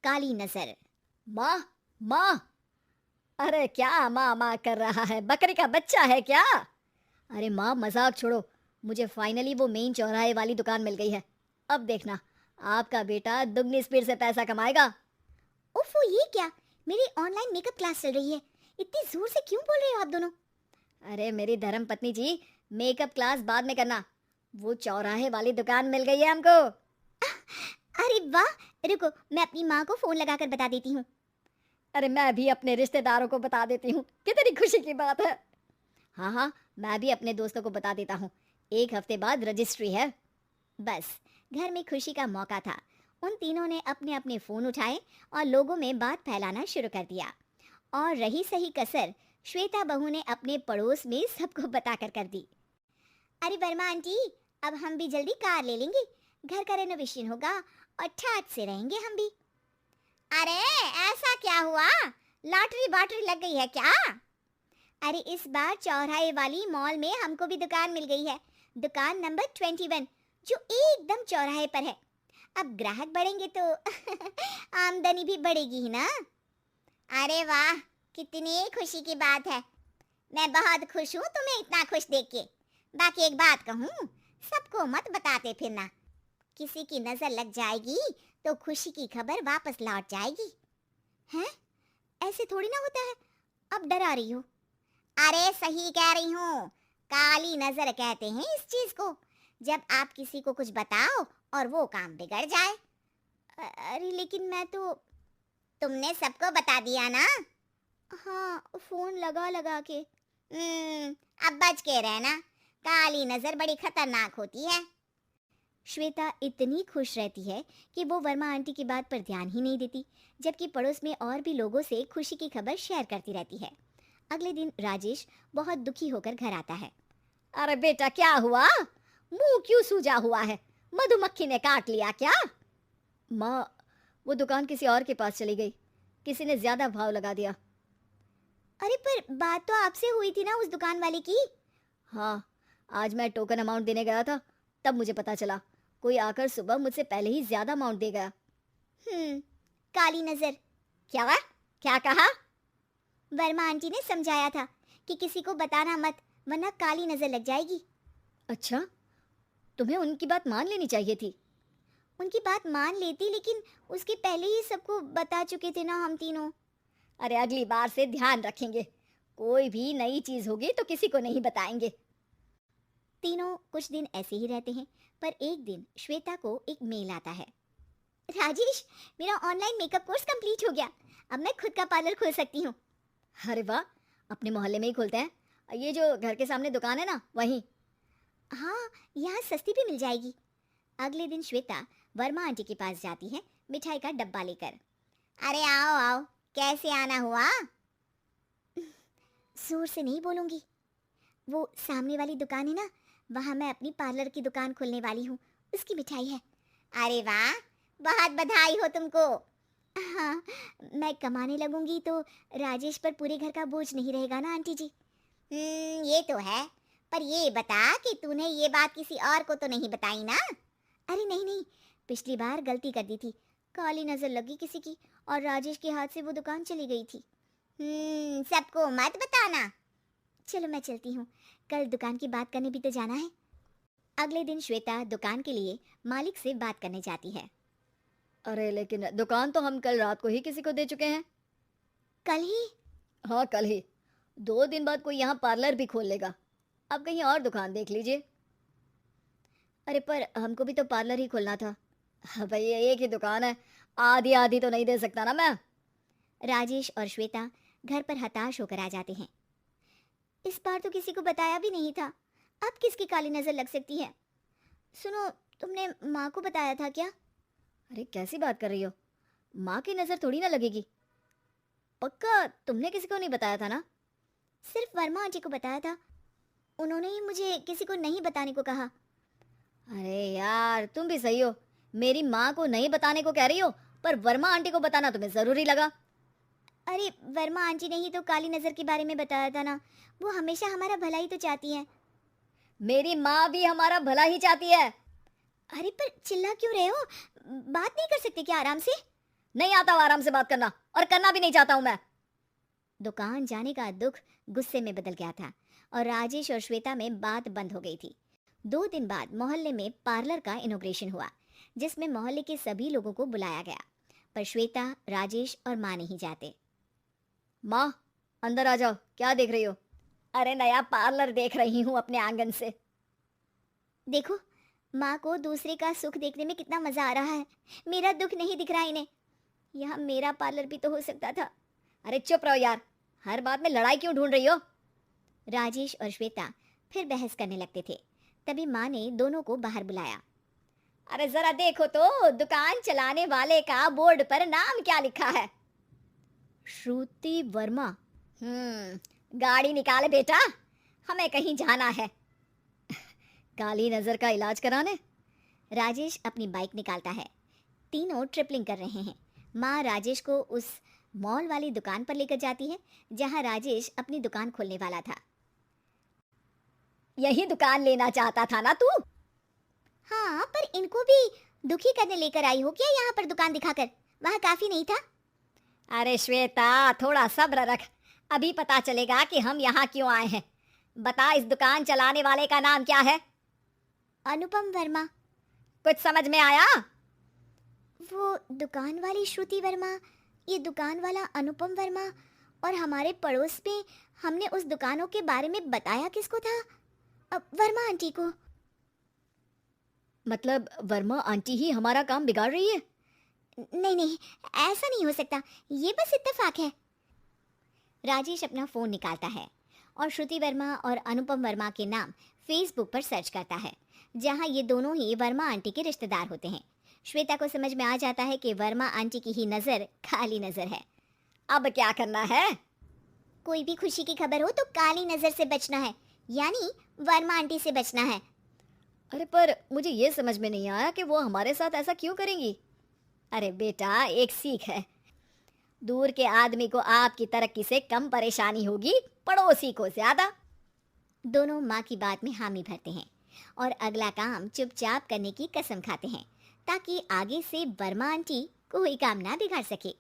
काली नजर। माँ, माँ। अरे क्या माँ माँ कर रहा है, बकरी का बच्चा है क्या? अरे माँ, मजाक छोड़ो। मुझे फाइनली वो मेन चौराहे वाली दुकान मिल गई है। अब देखना, आपका बेटा दुगनी स्पीड से पैसा कमाएगा। ओफो, ये क्या? मेरी ऑनलाइन मेकअप क्लास चल रही है। इतनी जोर से क्यों बोल रहे हो आप दोनों? अरे मेरी धर्म पत्नी जी, मेकअप क्लास बाद में करना। वो चौराहे वाली दुकान मिल गई है हमको। अरे वाह, रुको मैं अपनी माँ को फोन लगाकर बता देती हूँ। अरे मैं भी अपने रिश्तेदारों को बता देती हूँ, कितनी खुशी की बात है। हाँ हाँ, मैं भी अपने दोस्तों को बता देता हूँ। 1 हफ्ते बाद रजिस्ट्री है। बस, घर में खुशी का मौका था। उन तीनों ने अपने अपने फोन उठाए और लोगों में बात फैलाना शुरू कर दिया। और रही सही कसर, श्वेता बहू ने अपने पड़ोस में सबको बताकर कर दी। अरे वर्मा आंटी, अब हम भी जल्दी कार ले लेंगे। घर का रेनोवेशन होगा और ठाट से रहेंगे हम भी। अरे ऐसा क्या हुआ? लॉटरी बाटरी लग गई है क्या? अरे इस बार चौराहे वाली मॉल में हमको भी दुकान मिल गई है। दुकान नंबर 21, जो एकदम चौराहे पर है। अब ग्राहक बढ़ेंगे तो आमदनी भी बढ़ेगी ही ना। अरे वाह, कितनी खुशी की बात है। मैं बहुत खुश हूँ तुम्हें इतना खुश देख के। बाकी एक बात कहूँ, सबको मत बताते फिरना। किसी की नजर लग जाएगी तो खुशी की खबर वापस लौट जाएगी। हैं? ऐसे थोड़ी ना होता है। अब डरा रही हो? अरे सही कह रही हूँ, काली नजर कहते हैं इस चीज को, जब आप किसी को कुछ बताओ और वो काम बिगड़ जाए। अरे लेकिन मैं तो। तुमने सबको बता दिया ना? हाँ, फोन लगा लगा के। अब बच के रहना, काली नजर बड़ी खतरनाक होती है। श्वेता इतनी खुश रहती है कि वो वर्मा आंटी की बात पर ध्यान ही नहीं देती, जबकि पड़ोस में और भी लोगों से खुशी की खबर शेयर करती रहती है। अगले दिन राजेश बहुत दुखी होकर घर आता है। अरे बेटा, क्या हुआ? मुंह क्यों सूजा हुआ है? मधुमक्खी ने काट लिया क्या? माँ, वो दुकान किसी और के पास चली गई। किसी ने ज्यादा भाव लगा दिया। अरे पर बात तो आपसे हुई थी ना उस दुकान वाले की। हाँ, आज मैं टोकन अमाउंट देने गया था, तब मुझे पता चला। कोई आकर सुबह मुझसे पहले ही ज्यादा अमाउंट दे गया। काली नजर। क्या? क्या कहा? वर्मा आंटी ने समझाया था कि किसी को बताना मत, वरना काली नजर लग जाएगी। अच्छा, तुम्हें उनकी बात मान लेनी चाहिए थी। उनकी बात मान लेती, लेकिन उसके पहले ही सबको बता चुके थे ना हम तीनों। अरे अगली बार से ध्यान रखेंगे। कोई भी नई चीज होगी तो किसी को नहीं बताएंगे। तीनों कुछ दिन ऐसे ही रहते हैं, पर एक दिन श्वेता को एक मेल आता है। राजेश, मेरा ऑनलाइन मेकअप कोर्स कंप्लीट हो गया। अब मैं खुद का पार्लर खोल सकती हूँ। अरे वाह, अपने मोहल्ले में ही खोलते हैं। ये जो घर के सामने दुकान है ना, वहीं। हाँ, यहाँ सस्ती भी मिल जाएगी। अगले दिन श्वेता वर्मा आंटी के पास जाती है मिठाई का डब्बा लेकर। अरे आओ आओ, कैसे आना हुआ? जोर से नहीं बोलूंगी। वो सामने वाली दुकान है ना, वहाँ मैं अपनी पार्लर की दुकान खोलने वाली हूँ, उसकी मिठाई है। अरे वाह, बहुत बधाई हो तुमको। हाँ, मैं कमाने लगूंगी तो राजेश पर पूरे घर का बोझ नहीं रहेगा ना आंटी जी। ये तो है, पर ये बता कि तूने ये बात किसी और को तो नहीं बताई ना? अरे नहीं नहीं, पिछली बार गलती कर दी थी। काली नजर लगी किसी की और राजेश के हाथ से वो दुकान चली गई थी। सबको मत बताना। चलो मैं चलती हूँ, कल दुकान की बात करने भी तो जाना है। अगले दिन श्वेता दुकान के लिए मालिक से बात करने जाती है। अरे लेकिन दुकान तो हम कल रात को ही किसी को दे चुके हैं। कल ही? हाँ, कल ही। 2 दिन बाद कोई यहाँ पार्लर भी खोल लेगा। अब कहीं और दुकान देख लीजिए। अरे पर हमको भी तो पार्लर ही खोलना था। हाँ भाई, ये एक ही दुकान है, आधी आधी तो नहीं दे सकता ना मैं। राजेश और श्वेता घर पर हताश होकर आ जाते हैं। इस बार तो किसी को बताया भी नहीं था, अब किसकी काली नजर लग सकती है? सुनो, तुमने माँ को बताया था क्या? अरे कैसी बात कर रही हो? माँ की नजर थोड़ी ना लगेगी। पक्का तुमने किसी को नहीं बताया था ना? सिर्फ वर्मा आंटी को बताया था, उन्होंने ही मुझे किसी को नहीं बताने को कहा। अरे यार, तुम भी सही हो। मेरी माँ को नहीं बताने को कह रही हो, पर वर्मा आंटी को बताना तुम्हें जरूरी लगा। अरे वर्मा आंटी ने ही तो काली नजर के बारे में बताया था ना, वो हमेशा हमारा भला ही तो चाहती है। मेरी माँ भी हमारा भला ही चाहती है। अरे पर चिल्ला क्यों रहे हो? बात नहीं कर सकते क्या आराम से? नहीं आता हूं आराम से बात करना, और करना भी नहीं चाहता हूं मैं। दुकान जाने का दुख गुस्से में बदल गया था और राजेश और श्वेता में बात बंद हो गई थी। 2 दिन बाद मोहल्ले में पार्लर का इनॉग्रेशन हुआ, जिसमें मोहल्ले के सभी लोगों को बुलाया गया, पर श्वेता, राजेश और माँ नहीं जाते। माँ, अंदर आ जाओ, क्या देख रही हो? अरे नया पार्लर देख रही हूँ अपने आंगन से। देखो, माँ को दूसरे का सुख देखने में कितना मजा आ रहा है। मेरा दुख नहीं दिख रहा इन्हें। यहाँ मेरा पार्लर भी तो हो सकता था। अरे चुप रहो यार, हर बात में लड़ाई क्यों ढूंढ रही हो? राजेश और श्वेता फिर बहस करने लगते थे। तभी माँ ने दोनों को बाहर बुलाया। अरे जरा देखो तो, दुकान चलाने वाले का बोर्ड पर नाम क्या लिखा है? श्रुति वर्मा। गाड़ी निकाले बेटा, हमें कहीं जाना है। काली नजर का इलाज कराने? राजेश अपनी बाइक निकालता है। तीनों ट्रिपलिंग कर रहे हैं। माँ राजेश को उस मॉल वाली दुकान पर लेकर जाती है जहाँ राजेश अपनी दुकान खोलने वाला था। यही दुकान लेना चाहता था ना तू? हाँ, पर इनको भी दुखी करने लेकर आई हो क्या यहाँ पर दुकान दिखाकर? वहाँ काफी नहीं था? अरे श्वेता, थोड़ा सब्र रख, अभी पता चलेगा कि हम यहाँ क्यों आए हैं। बता, इस दुकान चलाने वाले का नाम क्या है? अनुपम वर्मा। कुछ समझ में आया? वो दुकान वाली श्रुति वर्मा, ये दुकान वाला अनुपम वर्मा, और हमारे पड़ोस में हमने उस दुकानों के बारे में बताया किसको था? अब वर्मा आंटी को। मतलब वर्मा आंटी ही हमारा काम बिगाड़ रही है? नहीं नहीं, ऐसा नहीं हो सकता, ये बस इत्तेफाक है। राजेश अपना फोन निकालता है और श्रुति वर्मा और अनुपम वर्मा के नाम फेसबुक पर सर्च करता है, जहां ये दोनों ही वर्मा आंटी के रिश्तेदार होते हैं। श्वेता को समझ में आ जाता है कि वर्मा आंटी की ही नजर काली नजर है। अब क्या करना है? कोई भी खुशी की खबर हो तो काली नजर से बचना है, यानी वर्मा आंटी से बचना है। अरे पर मुझे ये समझ में नहीं आया कि वो हमारे साथ ऐसा क्यों करेंगी? अरे बेटा, एक सीख है, दूर के आदमी को आपकी तरक्की से कम परेशानी होगी, पड़ोसी को ज्यादा। दोनों माँ की बात में हामी भरते हैं और अगला काम चुपचाप करने की कसम खाते हैं, ताकि आगे से वर्मा आंटी कोई काम ना बिगाड़ सके।